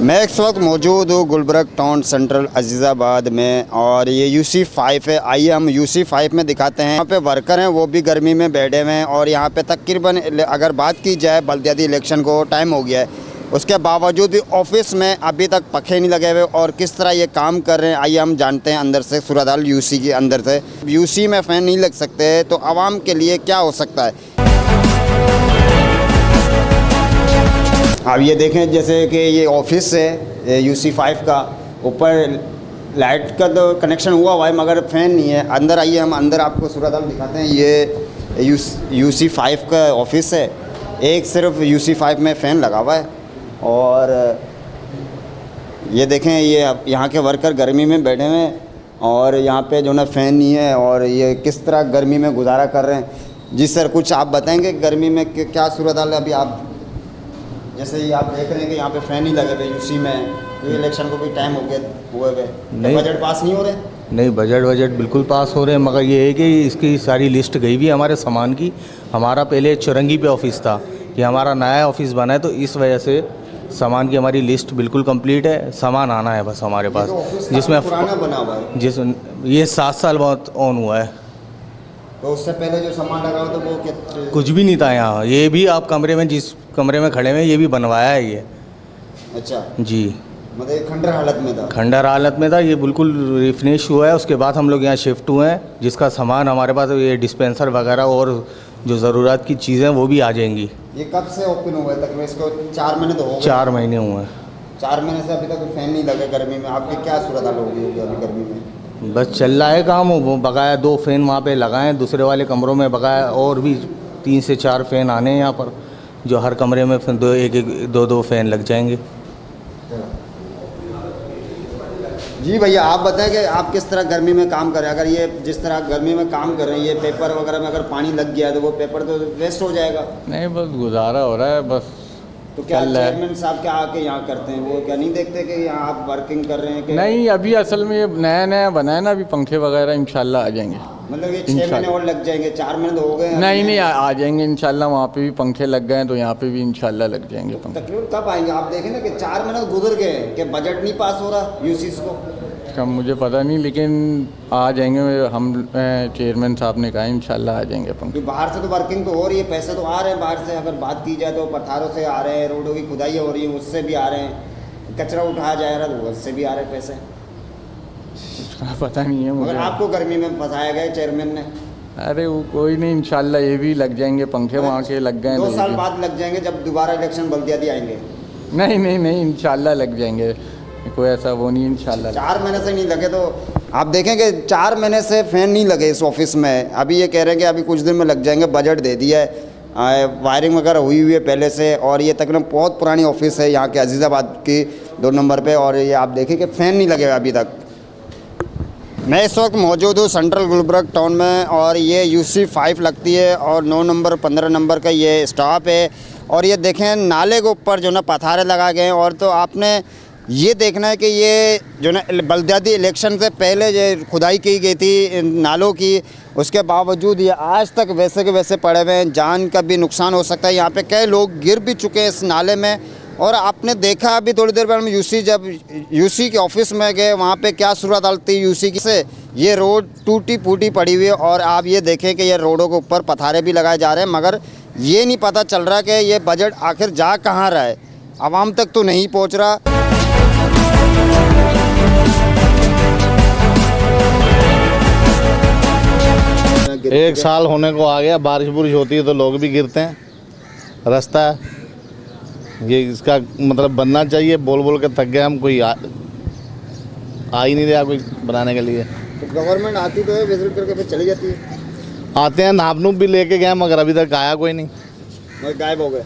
मैं इस वक्त मौजूद हूँ गुलबर्ग टाउन सेंट्रल अजीज़ाबाद में और ये UC5 है। आइए हम UC5 में दिखाते हैं। यहाँ पे वर्कर हैं, वो भी गर्मी में बैठे हुए हैं और यहाँ पे तकरीबन अगर बात की जाए बल्दियाती इलेक्शन को टाइम हो गया है, उसके बावजूद भी ऑफिस में अभी तक पंखे नहीं लगे हुए और किस तरह ये काम कर रहे हैं आइए हम जानते हैं अंदर से। सूरत हाल UC के अंदर से। UC में फ़ैन नहीं लग सकते तो आवाम के लिए क्या हो सकता है। अब ये देखें जैसे कि ये ऑफिस है UC5 का, ऊपर लाइट का तो कनेक्शन हुआ है मगर फ़ैन नहीं है। अंदर आइए हम अंदर आपको सूरत हाल दिखाते हैं। ये UC5 का ऑफिस है, एक सिर्फ UC5 में फ़ैन लगा हुआ है और ये देखें ये यहाँ के वर्कर गर्मी में बैठे हुए हैं और यहाँ पे जो ना फ़ैन नहीं है और ये किस तरह गर्मी में गुजारा कर रहे हैं। जी सर, कुछ आप बताएंगे गर्मी में क्या सूरत हाल है। अभी आप जैसे ये आप देख रहे हैं कि यहाँ पे फ़ैन ही लगे हुए UC में, तो इलेक्शन को भी टाइम हो गया हुए हुए, बजट पास नहीं हो रहे। नहीं, बजट बिल्कुल पास हो रहे हैं, मगर ये है कि इसकी सारी लिस्ट गई हुई है हमारे सामान की। हमारा पहले चुरंगी पे ऑफिस था, ये हमारा नया ऑफिस बना है, तो इस वजह से सामान की हमारी लिस्ट बिल्कुल कंप्लीट है। सामान आना है बस हमारे पास, जिसमें पुराना बना हुआ है, ये 7 साल बाद ऑन हुआ है। तो उससे पहले जो सामान लगा हुआ था वो कुछ भी नहीं था यहाँ। ये भी आप कमरे में जिस कमरे में खड़े हैं ये भी बनवाया है ये। अच्छा जी, मतलब खंडर हालत में था। खंडर हालत में था, ये बिल्कुल रिफिनिश हुआ है। उसके बाद हम लोग यहाँ शिफ्ट हुए हैं, जिसका सामान हमारे पास ये डिस्पेंसर वगैरह और जो ज़रूरत की चीज़ें वो भी आ जाएंगी। ये कब से ओपन हुआ है तकरीबन? इसको 4 महीने तो हो गए। 4 महीने हुए हैं। 4 महीने से अभी तक फ़ैन नहीं लगे गर्मी में। आपकी क्या सूरत हाल होगी अभी गर्मी में? बस चल रहा है काम। वो बकाया 2 फ़ैन वहाँ पे लगाएं, दूसरे वाले कमरों में बकाया और भी 3 से 4 फ़ैन आने हैं यहाँ पर, जो हर कमरे में दो फ़ैन लग जाएंगे। जी भैया, आप बताएं कि आप किस तरह गर्मी में काम कर रहे हैं। अगर ये जिस तरह गर्मी में काम कर रहे हैं, ये पेपर वगैरह में अगर पानी लग गया तो वो पेपर तो वेस्ट हो जाएगा। नहीं, बस गुजारा हो रहा है बस। तो क्या चेयरमैन साहब क्या आके यहाँ करते हैं? वो क्या नहीं देखते कि यहाँ आप वर्किंग कर रहे हैं कि नहीं, अभी असल में ये नया बना है ना, अभी पंखे वगैरह इंशाल्लाह आ जाएंगे। मतलब ये 6 महीने और लग जाएंगे? 4 महीने तो हो गए। नहीं, आ जाएंगे इंशाल्लाह। वहाँ पे भी पंखे लग गए हैं तो यहाँ पे भी इंशाल्लाह लग जाएंगे पंखे। तकरीबन कब आएंगे? आप देखें ना कि 4 महीने गुजर गए कि बजट नहीं पास हो रहा UC को। कम मुझे पता नहीं, लेकिन आ जाएंगे। हम चेयरमैन साहब ने कहा इंशाल्लाह आ जाएंगे पंखे। बाहर से तो वर्किंग तो हो रही है, पैसे तो आ रहे हैं बाहर से। अगर बात की जाए तो पठारों से आ रहे हैं, रोडों की खुदाई हो रही है उससे भी आ रहे हैं, कचरा उठाया जा रहा है तो उससे भी आ रहे हैं पैसे। पता नहीं है मुझे। मगर आपको गर्मी में फंसाया गया चेयरमैन ने। अरे वो कोई नहीं, इंशाल्लाह ये भी लग जाएंगे पंखे। वहाँ के लग गए 2 साल बाद लग जाएंगे जब दोबारा इलेक्शन बल्दियाती आएंगे। नहीं, इंशाल्लाह लग जाएंगे। कोई ऐसा वो नहीं, इंशाल्लाह। 4 महीने से नहीं लगे तो आप देखेंगे 4 महीने से फ़ैन नहीं लगे इस ऑफिस में। अभी ये कह रहे हैं कि अभी कुछ दिन में लग जाएंगे, बजट दे दिया है, वायरिंग वगैरह हुई है पहले से। और ये तकरीबन बहुत पुरानी ऑफिस है यहाँ के अजीज़ाबाद की 2 नंबर पे और ये आप देखें कि फ़ैन नहीं लगे अभी तक। मैं इस वक्त मौजूद हूँ सेंट्रल गुलबर्ग टाउन में और ये UC5 लगती है और 9 नंबर 15 नंबर का ये स्टॉप है। और ये देखें नाले के ऊपर जो ना पथारे लगा गए हैं। और तो आपने ये देखना है कि ये जो ना बल्दियाती इलेक्शन से पहले जो खुदाई की गई थी नालों की, उसके बावजूद ये आज तक वैसे के वैसे पड़े हुए हैं। जान का भी नुकसान हो सकता है। यहाँ पे कई लोग गिर भी चुके हैं इस नाले में। और आपने देखा अभी थोड़ी देर बाद हम जब UC के ऑफिस में गए वहाँ पे क्या सूरत हाल थी UC की से। ये रोड टूटी फूटी पड़ी हुई है और आप ये देखें कि ये रोडों के ऊपर पथारे भी लगाए जा रहे हैं, मगर ये नहीं पता चल रहा कि ये बजट आखिर जा कहाँ रहा है, आवाम तक तो नहीं पहुँच रहा। एक साल होने को आ गया, बारिश बुरिश होती है तो लोग भी गिरते हैं। रास्ता है ये, इसका मतलब बनना चाहिए। बोल के थक गए हम, कोई आ ही नहीं रहा कोई बनाने के लिए। तो गवर्नमेंट आती तो है, विजिट करके फिर चली जाती है। आते हैं, नाप नूप भी लेके गए मगर अभी तक आया कोई नहीं, गायब हो गए।